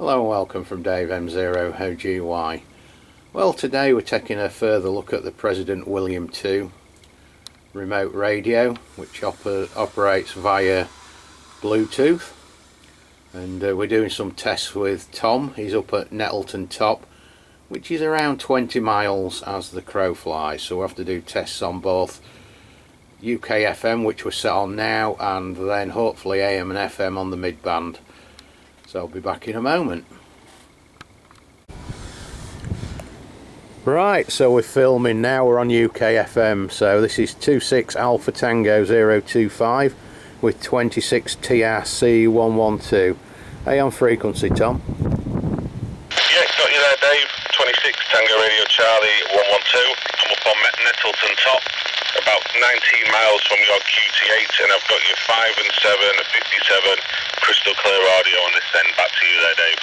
Hello and welcome from Dave M0OGY. Well, today we're taking a further look at the President William II remote radio, which operates via Bluetooth, and we're doing some tests with Tom. He's up at Nettleton Top, which is around 20 miles as the crow flies, so we'll have to do tests on both UK FM, which we're set on now, and then hopefully AM and FM on the midband. So I'll be back in a moment. Right, so we're filming now. We're on UK FM. So this is 26 Alpha Tango 025 with 26 TRC 112. AM frequency, Tom. Yeah, got you there, Dave. 26 Tango Radio Charlie 112. I'm up on Nettleton Top, about 19 miles from your QT8, and I've got your 5 and 7 57 crystal clear audio on this end. Back to you there, Dave.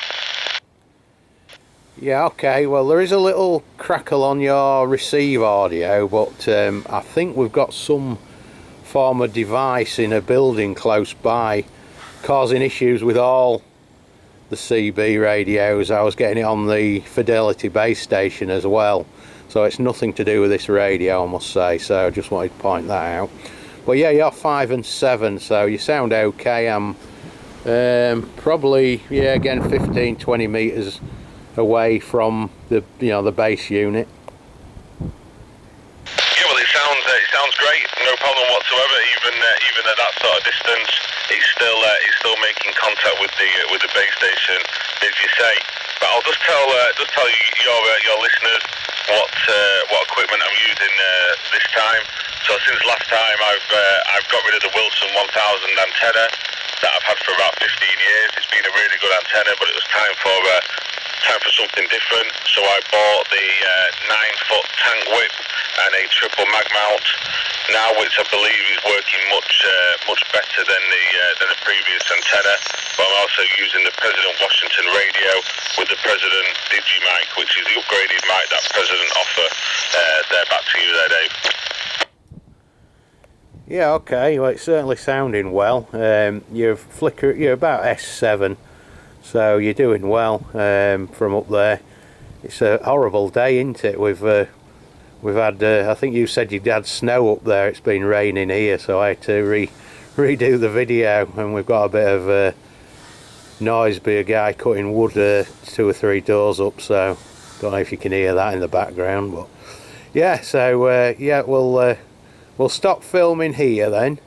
Yeah, okay, well there is a little crackle on your receive audio, but I think we've got some form of device in a building close by causing issues with all the CB radios. I was getting it on the Fidelity base station as well, so it's nothing to do with this radio, I must say, so I just wanted to point that out. But yeah, you're 5 and 7, so you sound okay. I'm probably, yeah, again 15-20 meters away from the the base unit. Yeah, well, it sounds great, no problem whatsoever. Even at that sort of distance, he's still making contact with the base station, as you say. But I'll just tell you your listeners what equipment I'm using this time. So since last time, I've got rid of the Wilson 1000 antenna that I've had for about 15 years. It's been a really good antenna, but it was time for something different. So I bought the 9-foot tank whip and a triple mag mount now, which I believe is working much better than the previous antenna. But I'm also using the President Washington radio with the President Digi-Mic, which is the upgraded mic that President offer. There, back to you there, Dave. Yeah, okay, well it's certainly sounding well. You're about S7, so you're doing well from up there. It's a horrible day, isn't it? We've had, I think you said you'd had snow up there. It's been raining here, so I had to redo the video, and we've got a bit of noise by a guy cutting wood 2 or 3 doors up, so don't know if you can hear that in the background. But yeah, so yeah, we'll stop filming here then,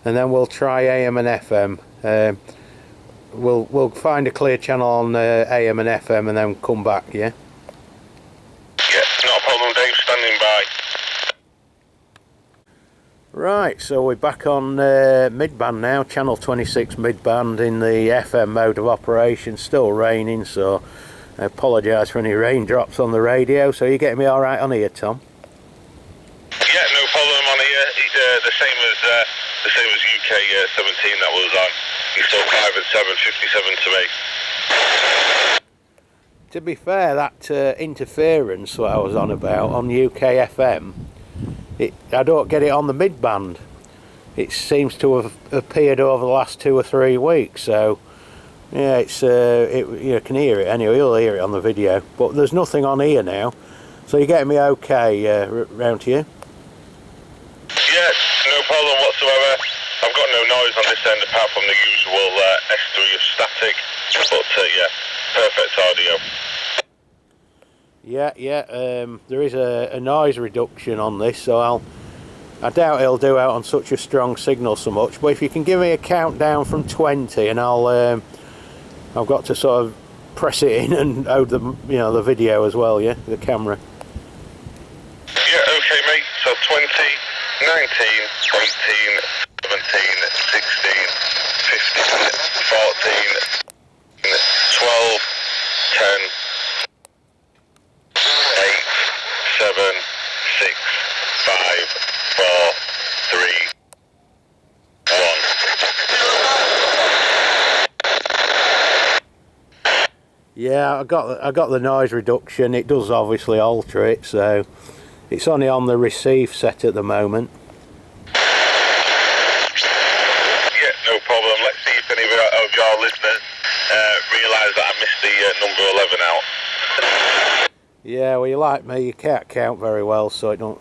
and then we'll try AM and FM. We'll find a clear channel on AM and FM and then come back, yeah? Yeah, not a problem, Dave, standing by. Right, so we're back on midband now, channel 26 midband in the FM mode of operation. Still raining, so I apologise for any raindrops on the radio. So you getting me alright on here, Tom? Yeah, no problem on here. The same as UK 17 that was on. He's still 5 and 7 57 to me. To be fair, that interference that I was on about on UK FM, I don't get it on the midband. It seems to have appeared over the last 2 or 3 weeks. So yeah, you can hear it anyway. You'll hear it on the video, but there's nothing on here now. So you're getting me okay round here? Yeah, no problem whatsoever. I've got no noise on this end apart from the usual S3 of static, but yeah, perfect audio. Yeah, there is a noise reduction on this, so I doubt it'll do out on such a strong signal so much. But if you can give me a countdown from 20, and I've got to sort of press it in and hold the video as well, yeah, the camera. Yeah, okay, mate. So 20, 19, 18. 17, 16, 15, 14, 12, 10, 8, 7, 6, 5, 4, 3, 1. Yeah, I got the noise reduction. It does obviously alter it, so it's only on the receive set at the moment. No problem. Let's see if any of your listeners realise apologise that I missed the number 11 out. Yeah, well, you like me, you can't count very well, so it don't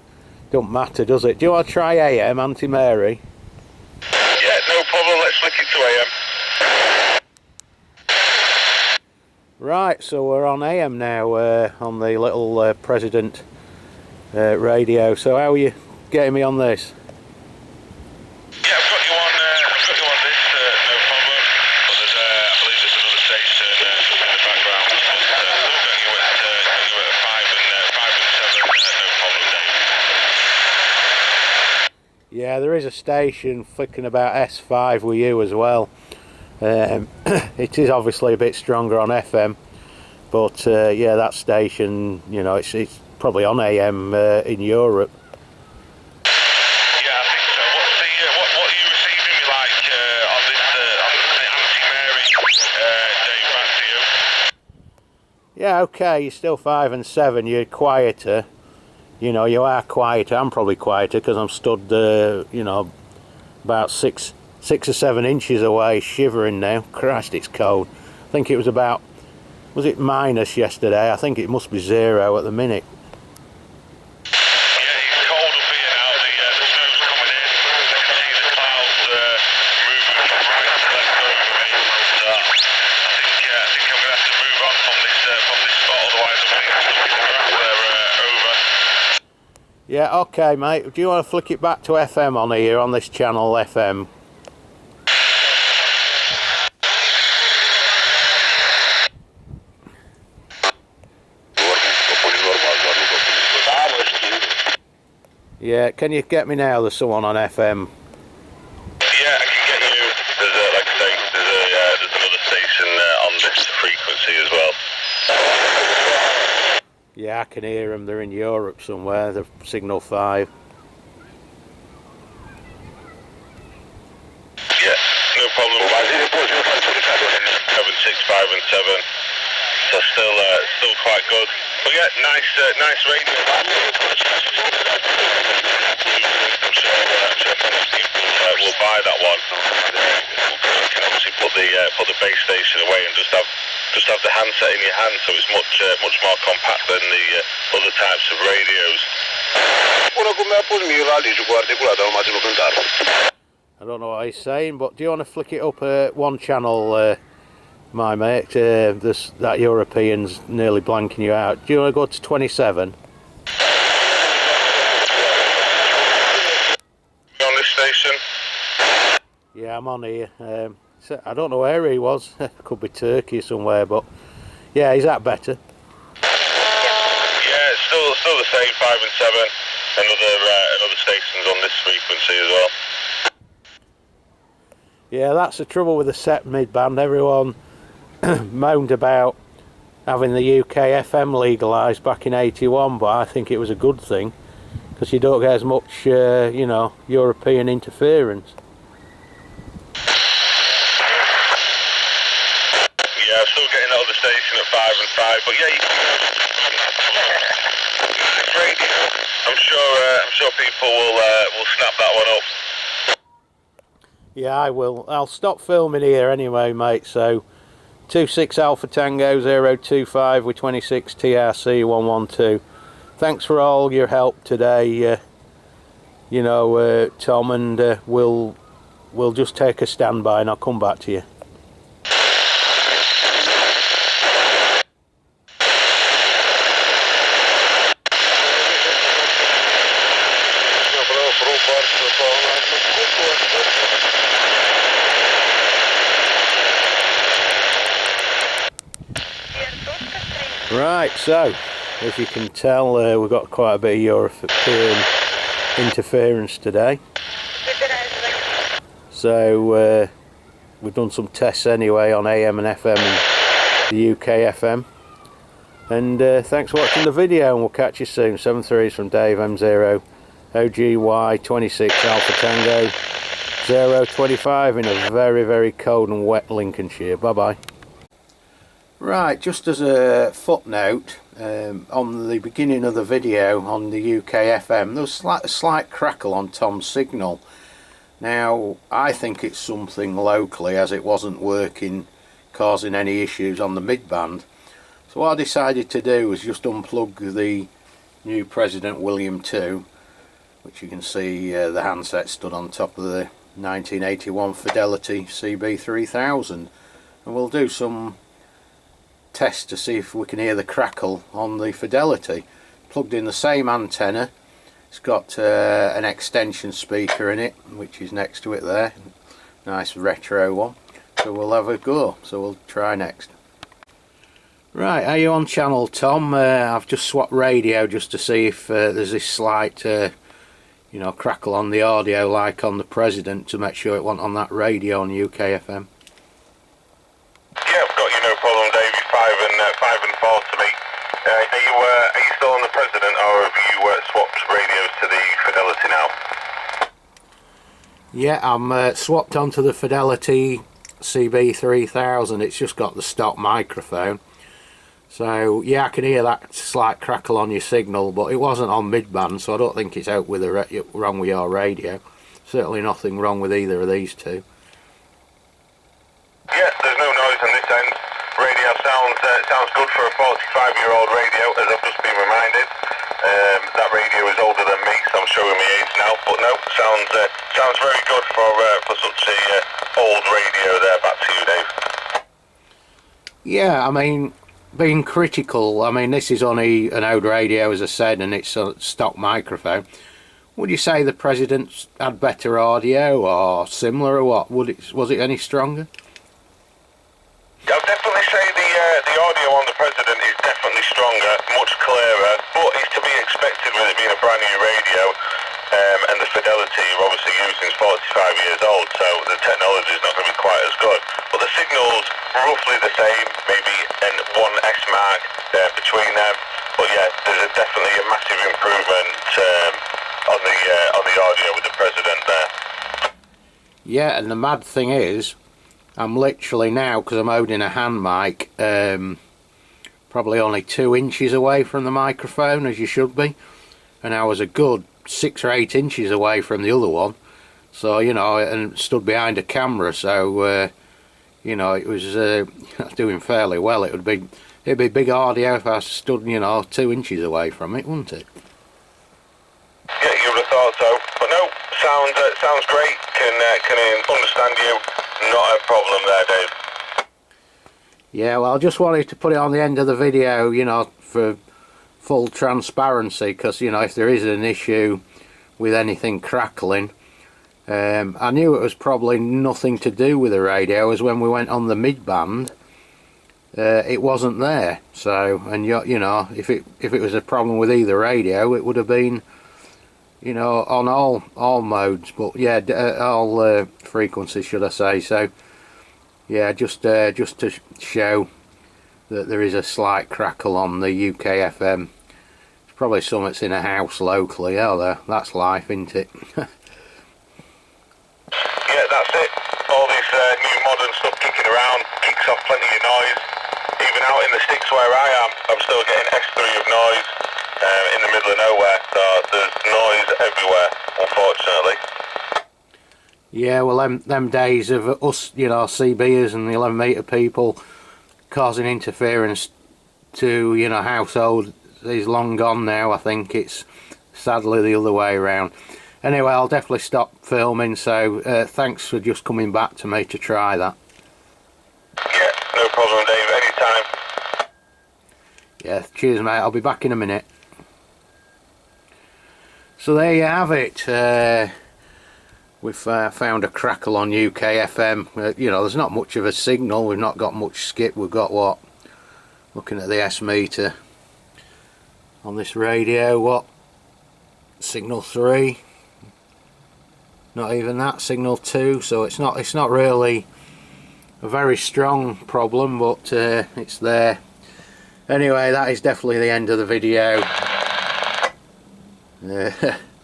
matter, does it? Do you want to try AM, Auntie Mary? Yeah, no problem, let's flick it to AM. Right, so we're on AM now, on the little President radio. So how are you getting me on this? Yeah, I've got you on this, no problem. But there's, I believe there's another station just in the background. But still got you at 5 and 7, no problem, Dave. Yeah, there is a station flicking about S5 with you as well. It is obviously a bit stronger on FM, but yeah, that station, you know, it's probably on AM in Europe. Yeah, I think so. What are you receiving me like on the Auntie Mary, Dave, back to you? Yeah, okay, you're still 5 and 7, you're quieter. You know, you are quieter. I'm probably quieter because I'm stood, you know, about 6 or 7 inches away, shivering now. Christ, it's cold. I think it was about, was it minus yesterday? I think it must be 0 at the minute. Yeah, it's cold up here now. The snow's coming in. I can see the clouds moving from right to left over me. So I think I'm going to have to move on from this spot, otherwise I'm going to get stuck in the grass there over. Yeah, okay, mate. Do you want to flick it back to FM on here, on this channel FM? Yeah, can you get me now? There's someone on FM. Yeah, I can get you. There's like I say, there's another station on this frequency as well. Yeah, I can hear them. They're in Europe somewhere. They're signal 5. Yeah, no problem. 7, 6, 5 and 7. So still quite good. But yeah, nice radio. I'm sure people will buy that one. You can obviously put the base station away and just have the handset in your hand, so it's much more compact than the other types of radios. I don't know what he's saying, but do you want to flick it up one channel, my mate? That European's nearly blanking you out. Do you want to go to 27? You on this station? Yeah, I'm on here. I don't know where he was. Could be Turkey somewhere, but yeah, is that better? Yeah, it's still the same, 5 and 7. Another stations on this frequency as well. Yeah, that's the trouble with the set midband. Everyone moaned about having the UK FM legalised back in 81, but I think it was a good thing because you don't get as much, you know, European interference. Yeah, I'm still getting out of the station at 5 and 5, but yeah, it's radio. I'm sure people will snap that one up. Yeah, I will. I'll stop filming here anyway, mate. So 26 Alpha Tango 025 with 26 TRC 112. Thanks for all your help today, you know, Tom, and we'll just take a standby and I'll come back to you. Right, so as you can tell, we've got quite a bit of European interference today. So we've done some tests anyway on AM and FM and the UK FM. And thanks for watching the video, and we'll catch you soon. 7-3s from Dave M0 OGY 26 Alpha Tango 025 in a very, very cold and wet Lincolnshire. Bye bye. Right, just as a footnote, on the beginning of the video on the UK FM, there was a slight crackle on Tom's signal. Now, I think it's something locally, as it wasn't working causing any issues on the midband. So what I decided to do was just unplug the new President William II, which you can see the handset stood on top of the 1981 Fidelity CB3000, and we'll do some tests to see if we can hear the crackle on the Fidelity. Plugged in the same antenna. It's got an extension speaker in it, which is next to it there, nice retro one. So we'll have a go, so we'll try next. Right, are you on channel, Tom? I've just swapped radio just to see if there's this slight you know, crackle on the audio like on the President, to make sure it wasn't on that radio on UK FM. Yeah, I've got you, no problem, Dave. 5 and 4 to me. Are you still on the President, or have you swapped radios to the Fidelity now? Yeah, I'm swapped onto the Fidelity CB3000. It's just got the stock microphone. So yeah, I can hear that slight crackle on your signal, but it wasn't on midband, so I don't think it's out with wrong with your radio. Certainly nothing wrong with either of these two. Yeah, there's no noise on this end. Radio sounds good for a 45-year-old radio, as I've just been reminded. That radio is older than me, so I'm showing my age now. But no, sounds very good for such a old radio there. Back to you, Dave. Yeah, I mean, being critical, I mean, this is only an old radio, as I said, and it's a stock microphone. Would you say the President's had better audio, or similar, or what? Was it any stronger? I'd definitely say the audio on the President is definitely stronger, much clearer, but it's to be expected with it being a brand new radio, and the fidelity you're obviously using is 45 years old, so the technology is not going to be quite as good. But the signal's roughly the same, maybe one S mark between them. But yeah, there's definitely a massive improvement on the audio with the President there. Yeah, and the mad thing is, I'm literally now, because I'm holding a hand mic, probably only 2 inches away from the microphone, as you should be, and I was a good 6 or 8 inches away from the other one. So, you know, and stood behind a camera, so you know, it was doing fairly well. It'd be big audio if I stood, you know, 2 inches away from it, wouldn't it? Yeah, you would have thought so. But no, sounds great. Can understand you. Not a problem there, Dave. Yeah, well, I just wanted to put it on the end of the video, you know, for full transparency, because, you know, if there is an issue with anything crackling, I knew it was probably nothing to do with the radio, as when we went on the midband, it wasn't there. So, and you know, if it was a problem with either radio, it would have been, you know, on all modes, but yeah, all frequencies, should I say. So yeah, just to show that there is a slight crackle on the UK FM. It's probably something that's in a house locally. Oh, that's life, isn't it? Yeah, that's it. All this new modern stuff kicking around kicks off plenty of noise. Even out in the sticks where I am, I'm still getting S3 of noise in the middle of nowhere. So there's noise everywhere, unfortunately. Yeah, well, them days of us, you know, CBers and the 11 metre people causing interference to, you know, household is long gone now. I think it's sadly the other way around. Anyway, I'll definitely stop filming, so thanks for just coming back to me to try that. Yeah, no problem, Dave, anytime. Yeah, cheers, mate. I'll be back in a minute. So there you have it. We've found a crackle on UK FM. You know, there's not much of a signal. We've not got much skip. We've got what? Looking at the S meter on this radio, what? Signal 3. Not even that, signal 2. So it's not really a very strong problem, but it's there. Anyway, that is definitely the end of the video.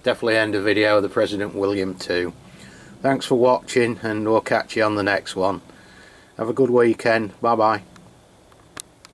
Definitely end of video of the President William II. Thanks for watching, and we'll catch you on the next one. Have a good weekend. Bye bye.